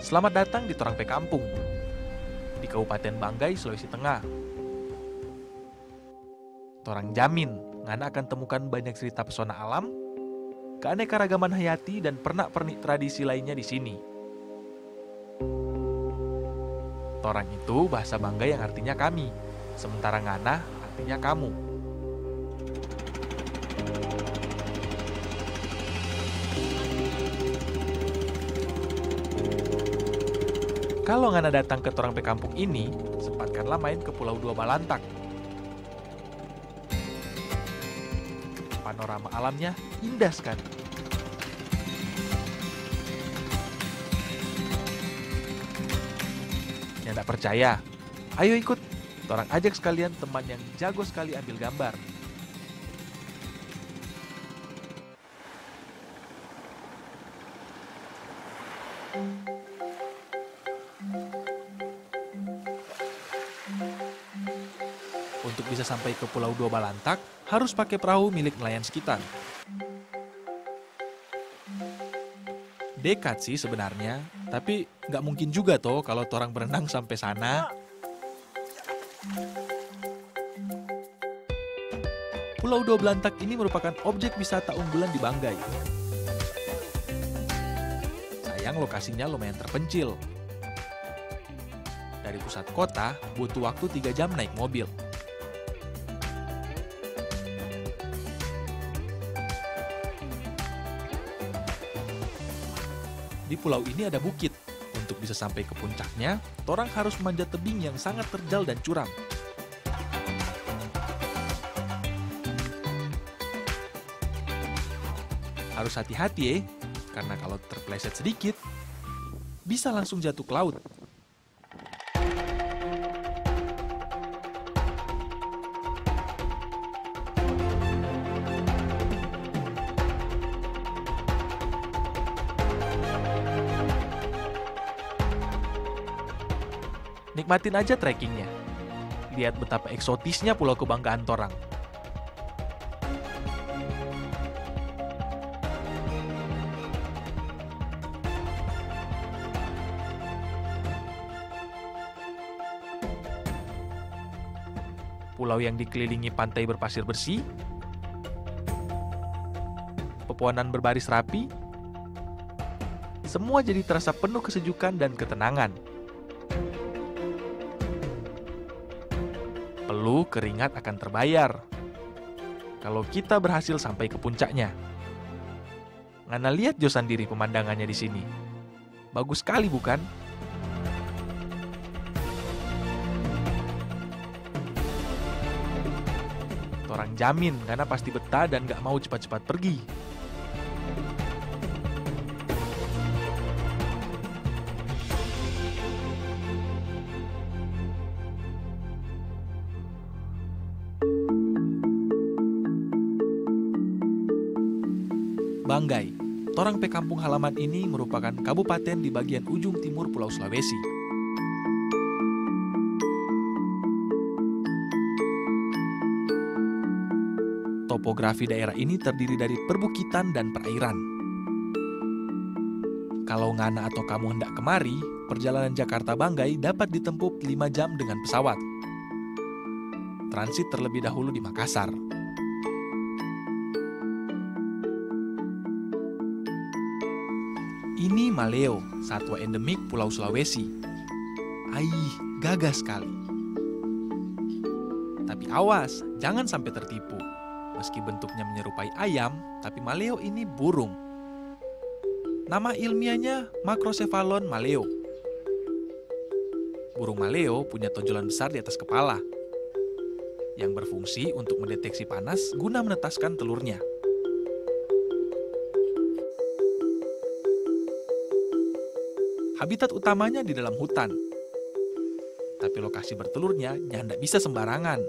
Selamat datang di Torang Pe Kampung, di Kabupaten Banggai, Sulawesi Tengah. Torang jamin, ngana akan temukan banyak cerita pesona alam, keanekaragaman hayati dan pernak-pernik tradisi lainnya di sini. Torang itu bahasa Banggai yang artinya kami, sementara ngana artinya kamu. Kalau ngana datang ke Torang Pe Kampung ini, sempatkanlah main ke Pulau Dua Balantak. Panorama alamnya indah sekali. Yang tidak percaya, ayo ikut. Torang ajak sekalian teman yang jago sekali ambil gambar. Untuk bisa sampai ke Pulau Dua Balantak, harus pakai perahu milik nelayan sekitar. Dekat sih sebenarnya, tapi nggak mungkin juga toh kalau torang berenang sampai sana. Pulau Dua Balantak ini merupakan objek wisata unggulan di Banggai. Sayang lokasinya lumayan terpencil. Dari pusat kota, butuh waktu 3 jam naik mobil. Di pulau ini ada bukit. Untuk bisa sampai ke puncaknya, torang harus memanjat tebing yang sangat terjal dan curam. Harus hati-hati ya, karena kalau terpeleset sedikit, bisa langsung jatuh ke laut. Nikmatin aja trekkingnya. Lihat betapa eksotisnya pulau kebanggaan torang. Pulau yang dikelilingi pantai berpasir bersih, pepohonan berbaris rapi, semua jadi terasa penuh kesejukan dan ketenangan. Perlu keringat akan terbayar kalau kita berhasil sampai ke puncaknya. Ngana lihat jo sendiri pemandangannya di sini. Bagus sekali bukan? Torang jamin karena pasti betah dan gak mau cepat-cepat pergi. Banggai, Torang Pe Kampung halaman ini merupakan kabupaten di bagian ujung timur Pulau Sulawesi. Topografi daerah ini terdiri dari perbukitan dan perairan. Kalau ngana atau kamu hendak kemari, perjalanan Jakarta Banggai dapat ditempuh 5 jam dengan pesawat. Transit terlebih dahulu di Makassar. Ini maleo, satwa endemik Pulau Sulawesi. Aih, gagah sekali. Tapi awas, jangan sampai tertipu. Meski bentuknya menyerupai ayam, tapi maleo ini burung. Nama ilmiahnya Macrocephalon maleo. Burung maleo punya tonjolan besar di atas kepala, yang berfungsi untuk mendeteksi panas guna menetaskan telurnya. Habitat utamanya di dalam hutan. Tapi lokasi bertelurnya ndak bisa sembarangan.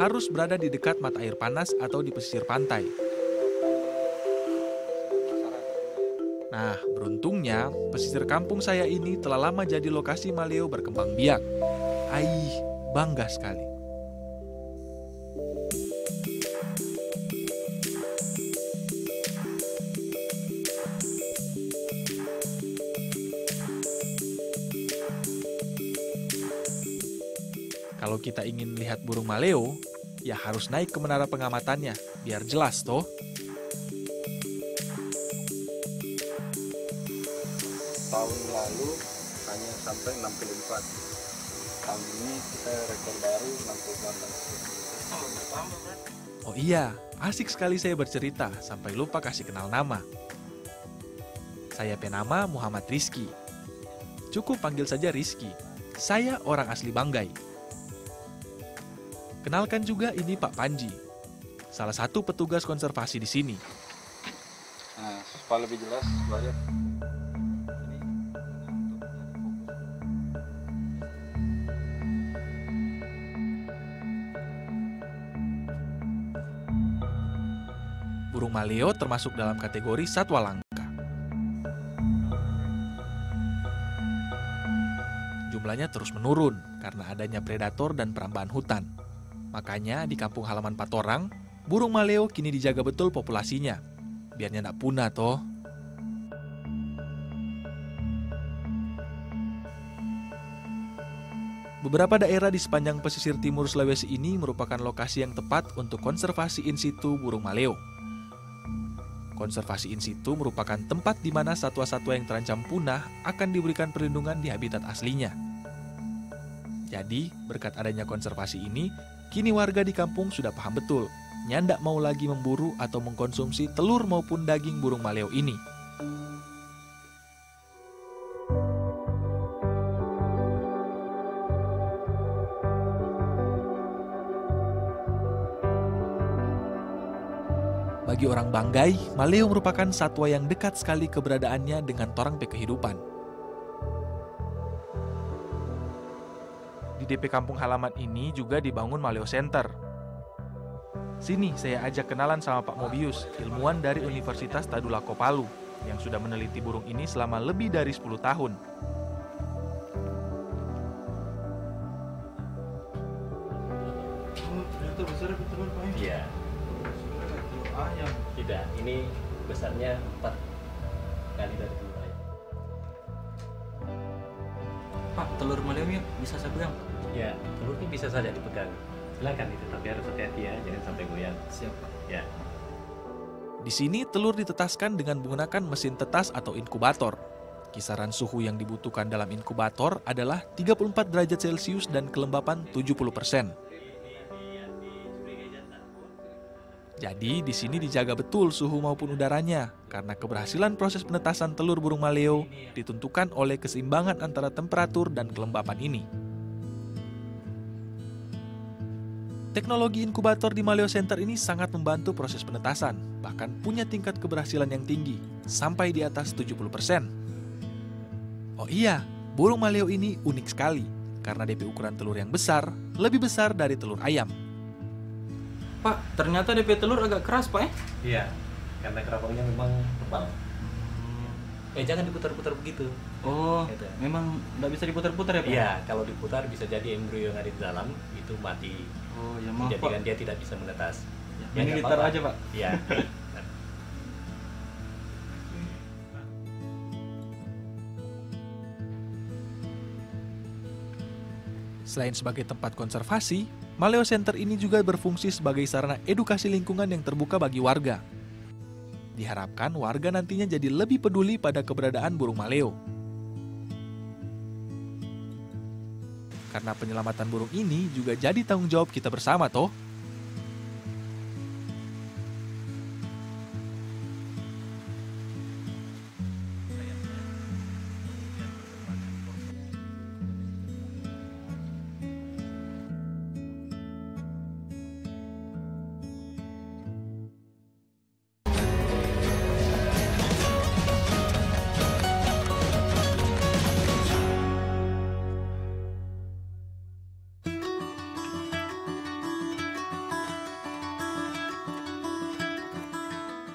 Harus berada di dekat mata air panas atau di pesisir pantai. Nah, beruntungnya pesisir kampung saya ini telah lama jadi lokasi maleo berkembang biak. Aih, bangga sekali. Kalau kita ingin lihat burung maleo, ya harus naik ke menara pengamatannya, biar jelas toh. Tahun lalu hanya sampai 64. Tahun ini kita rekor baru 68. Oh iya, asik sekali saya bercerita sampai lupa kasih kenal nama. Saya penama Muhammad Rizky. Cukup panggil saja Rizky. Saya orang asli Banggai. Kenalkan juga ini Pak Panji, salah satu petugas konservasi di sini. Nah, supaya lebih jelas, lihat. Burung maleo termasuk dalam kategori satwa langka. Jumlahnya terus menurun karena adanya predator dan perambahan hutan. Makanya di kampung halaman Patorang, burung maleo kini dijaga betul populasinya, biarnya tidak punah toh. Beberapa daerah di sepanjang pesisir timur Sulawesi ini merupakan lokasi yang tepat untuk konservasi in situ burung maleo. Konservasi in situ merupakan tempat di mana satwa-satwa yang terancam punah akan diberikan perlindungan di habitat aslinya. Jadi, berkat adanya konservasi ini, kini warga di kampung sudah paham betul, nyandak mau lagi memburu atau mengkonsumsi telur maupun daging burung maleo ini. Bagi orang Banggai, maleo merupakan satwa yang dekat sekali keberadaannya dengan torang pe kehidupan. Di DP kampung halaman ini juga dibangun Maleo Center. Sini saya ajak kenalan sama Pak Mobius, ilmuwan dari Universitas Tadulako Palu, yang sudah meneliti burung ini selama lebih dari 10 tahun. Ternyata besar betul Pak. Iya. Ayam. Tidak, ini besarnya 4 kali dari telur ayam. Pak, telur maleo bisa saya pegang? Ya, telur ini bisa saja dipegang. Silakan itu, tapi harus hati-hati ya, jangan sampai goyang. Siap, Pak. Ya. Di sini telur ditetaskan dengan menggunakan mesin tetas atau inkubator. Kisaran suhu yang dibutuhkan dalam inkubator adalah 34 derajat Celcius dan kelembapan 70%. Jadi di sini dijaga betul suhu maupun udaranya, karena keberhasilan proses penetasan telur burung maleo ditentukan oleh keseimbangan antara temperatur dan kelembapan ini. Teknologi inkubator di Maleo Center ini sangat membantu proses penetasan, bahkan punya tingkat keberhasilan yang tinggi, sampai di atas 70%. Oh iya, burung maleo ini unik sekali, karena DP ukuran telur yang besar, lebih besar dari telur ayam. Pak, ternyata DP telur agak keras, Pak ya? Iya, karena kerabangnya memang tebal. Jangan diputar-putar begitu. Oh, Gitu. memang nggak bisa diputar-putar ya, Pak? Iya, kalau diputar bisa jadi embrio yang ada di dalam itu mati. Oh, ya maaf, Jadi Pak. kan dia tidak bisa menetas. Ini nggak ditaruh apa-apa. aja, Pak. Iya. Selain sebagai tempat konservasi, Maleo Center ini juga berfungsi sebagai sarana edukasi lingkungan yang terbuka bagi warga. Diharapkan warga nantinya jadi lebih peduli pada keberadaan burung maleo. Karena penyelamatan burung ini juga jadi tanggung jawab kita bersama toh.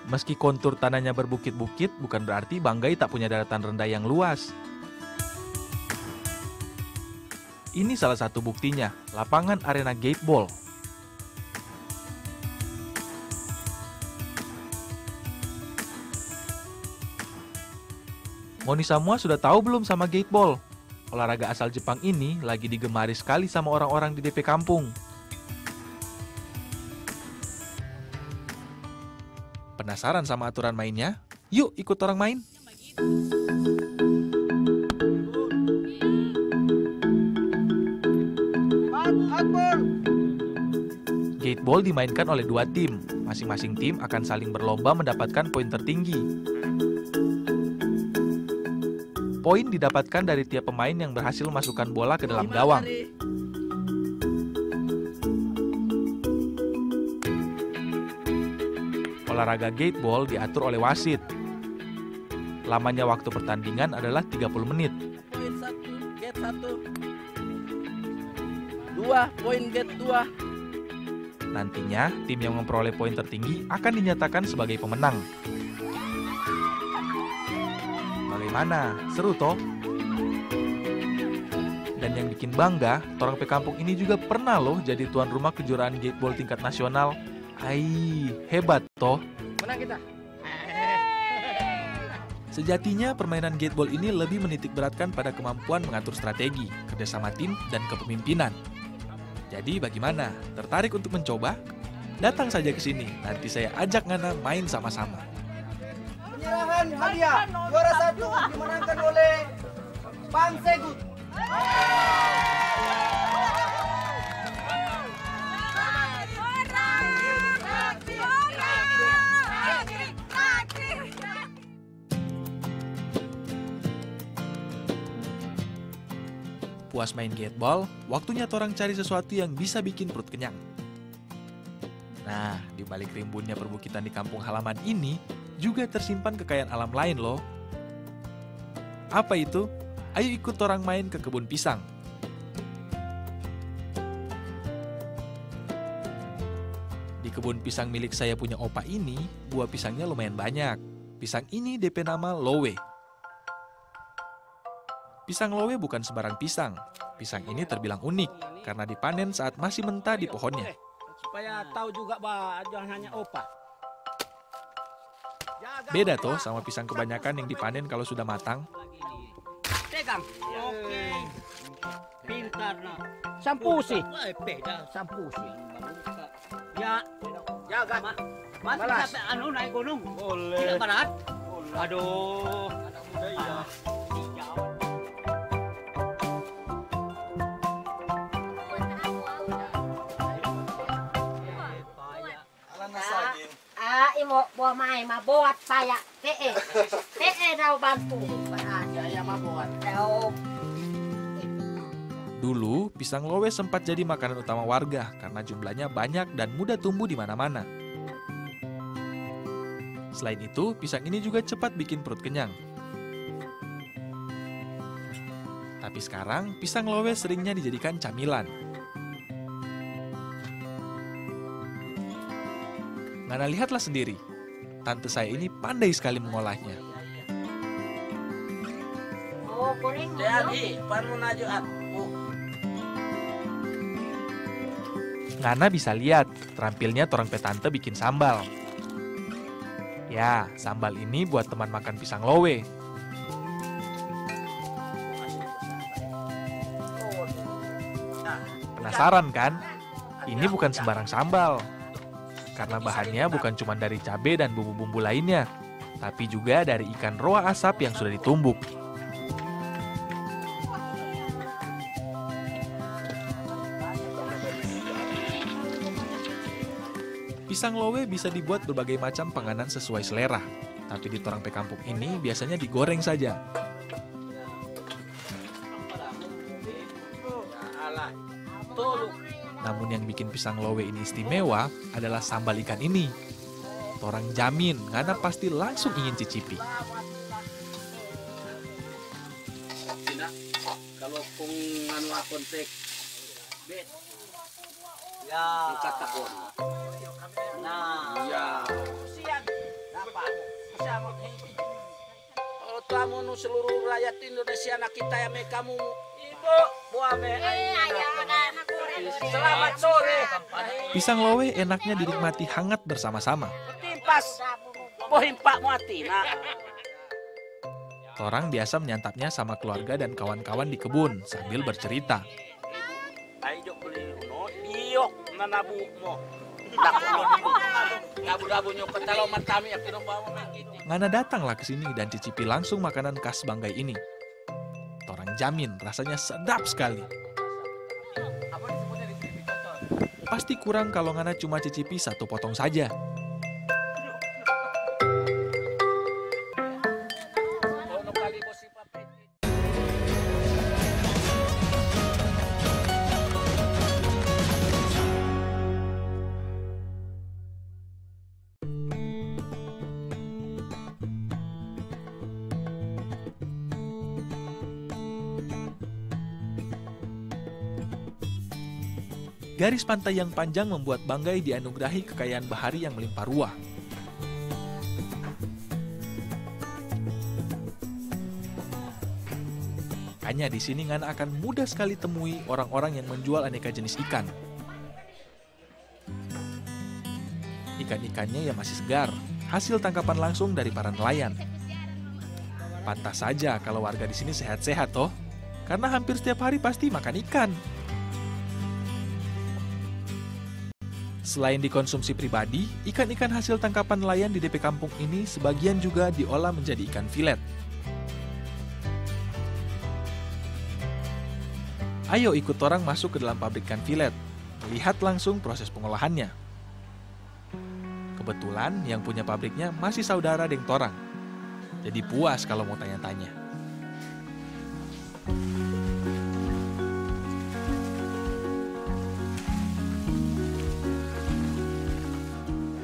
Meski kontur tanahnya berbukit-bukit, bukan berarti Banggai tak punya daratan rendah yang luas. Ini salah satu buktinya, lapangan arena Gateball. Ngoni semua sudah tahu belum sama Gateball? Olahraga asal Jepang ini lagi digemari sekali sama orang-orang di DP kampung. Penasaran sama aturan mainnya? Yuk ikut orang main! Gateball dimainkan oleh 2 tim. Masing-masing tim akan saling berlomba mendapatkan poin tertinggi. Poin didapatkan dari tiap pemain yang berhasil memasukkan bola ke dalam gawang. Olahraga gateball diatur oleh wasit. Lamanya waktu pertandingan adalah 30 menit. Poin 1, gate 1. 2, poin gate 2. Nantinya, tim yang memperoleh poin tertinggi akan dinyatakan sebagai pemenang. Bagaimana? Seru toh? Dan yang bikin bangga, Torang Pe Kampung ini juga pernah loh jadi tuan rumah kejuaraan gateball tingkat nasional. Hebat toh? Menang kita. Sejatinya permainan gateball ini lebih menitik beratkan pada kemampuan mengatur strategi, kerjasama tim, dan kepemimpinan. Jadi bagaimana? Tertarik untuk mencoba? Datang saja ke sini, nanti saya ajak Ngana main sama-sama. Penyerahan hadiah juara 1 dimenangkan oleh Bang Segut. Puas main gateball, waktunya torang cari sesuatu yang bisa bikin perut kenyang. Nah, di balik rimbunnya perbukitan di kampung halaman ini, juga tersimpan kekayaan alam lain loh. Apa itu? Ayo ikut torang main ke kebun pisang. Di kebun pisang milik saya punya opa ini, buah pisangnya lumayan banyak. Pisang ini DP nama Lowe. Pisang Lowe bukan sembarang pisang. Pisang ini terbilang unik karena dipanen saat masih mentah di pohonnya. Supaya tahu juga bah, jangan hanya opa. Beda tuh sama pisang kebanyakan yang dipanen kalau sudah matang. Pegang. Oke. Pintar nah. Sampusi. Beda sampusi. Ya, jaga. Mas bisa anu naik gunung. Boleh. Tidak berat. Aduh. Anak muda ya. Imo buah mai ma buat saya te daw bantu Saya mah buat. daw Dulu, pisang Lowe sempat jadi makanan utama warga karena jumlahnya banyak dan mudah tumbuh di mana-mana. Selain itu, pisang ini juga cepat bikin perut kenyang. Tapi sekarang, pisang Lowe seringnya dijadikan camilan. Ngana lihatlah sendiri, tante saya ini pandai sekali mengolahnya. oh goreng Jadi, paru najuat. Ngana bisa lihat, terampilnya torang pe tante bikin sambal. Ya, sambal ini buat teman makan pisang Lowe. Penasaran kan? Ini bukan sembarang sambal. Karena bahannya bukan cuma dari cabai dan bumbu-bumbu lainnya, tapi juga dari ikan roa asap yang sudah ditumbuk. Pisang Lowe bisa dibuat berbagai macam panganan sesuai selera, tapi di Torang Pe Kampung ini biasanya digoreng saja. Namun yang bikin pisang Lowe ini istimewa adalah sambal ikan ini. Torang jamin, Ngana pasti langsung ingin cicipi. Kalau kung anu kontek bet ya katakon. Nah, ya. Siap. Dapat. Bersama oh, tamu nu seluruh rakyat Indonesia anak kita ya kamu. Ibu, buah me. Selamat sore. Pisang Lowe enaknya dinikmati hangat bersama-sama. Timpas. Pohon Pak Muati. Nah. Torang biasa menyantapnya sama keluarga dan kawan-kawan di kebun sambil bercerita. Ayo beli uno, diok nanabu mo. Dabu-dabu nyopet kalau matami ya kira bawa gitu. Ngana datanglah ke sini dan cicipi langsung makanan khas Banggai ini. Torang jamin rasanya sedap sekali. Pasti kurang kalau Ngana cuma cicipi satu potong saja. Garis pantai yang panjang membuat Banggai dianugerahi kekayaan bahari yang melimpah ruah. Hanya di sini Ngana akan mudah sekali temui orang-orang yang menjual aneka jenis ikan. Ikan-ikannya yang masih segar, hasil tangkapan langsung dari para nelayan. Pantas saja kalau warga di sini sehat-sehat toh, karena hampir setiap hari pasti makan ikan. Selain dikonsumsi pribadi, ikan-ikan hasil tangkapan nelayan di DP Kampung ini sebagian juga diolah menjadi ikan filet. Ayo ikut orang masuk ke dalam pabrik ikan filet, lihat langsung proses pengolahannya. Kebetulan yang punya pabriknya masih saudara deng torang, jadi puas kalau mau tanya-tanya.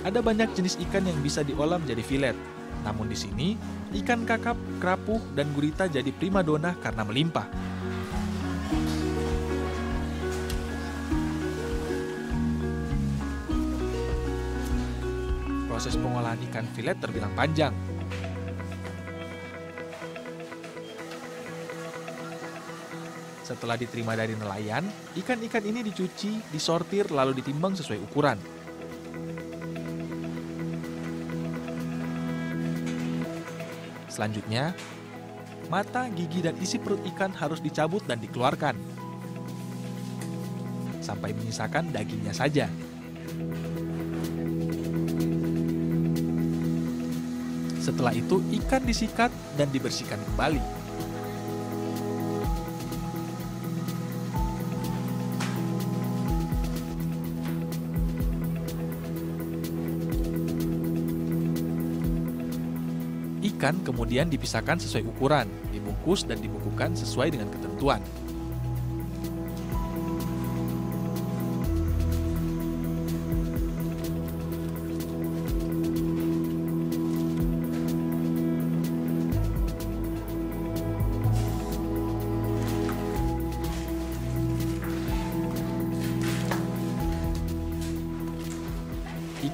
Ada banyak jenis ikan yang bisa diolah menjadi filet. Namun di sini, ikan kakap, kerapu, dan gurita jadi primadona karena melimpah. Proses pengolahan ikan filet terbilang panjang. Setelah diterima dari nelayan, ikan-ikan ini dicuci, disortir, lalu ditimbang sesuai ukuran. Selanjutnya, mata, gigi, dan isi perut ikan harus dicabut dan dikeluarkan. Sampai menyisakan dagingnya saja. Setelah itu, ikan disikat dan dibersihkan kembali. Ikan kemudian dipisahkan sesuai ukuran, dibungkus dan dibukukan sesuai dengan ketentuan.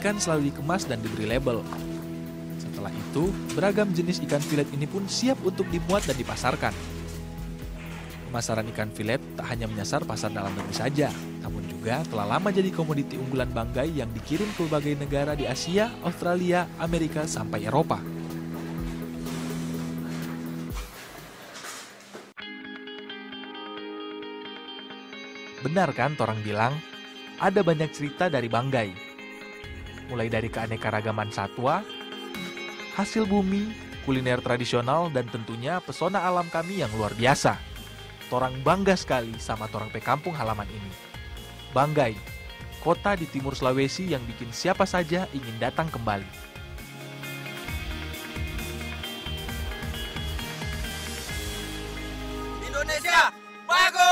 Ikan selalu dikemas dan diberi label. Setelah itu, beragam jenis ikan filet ini pun siap untuk dimuat dan dipasarkan. Pemasaran ikan filet tak hanya menyasar pasar dalam negeri saja, namun juga telah lama jadi komoditi unggulan Banggai yang dikirim ke berbagai negara di Asia, Australia, Amerika, sampai Eropa. Benar kan torang bilang, ada banyak cerita dari Banggai. Mulai dari keanekaragaman satwa, hasil bumi, kuliner tradisional, dan tentunya pesona alam kami yang luar biasa. Torang bangga sekali sama torang pe kampung halaman ini. Banggai, kota di timur Sulawesi yang bikin siapa saja ingin datang kembali. Indonesia, bagus!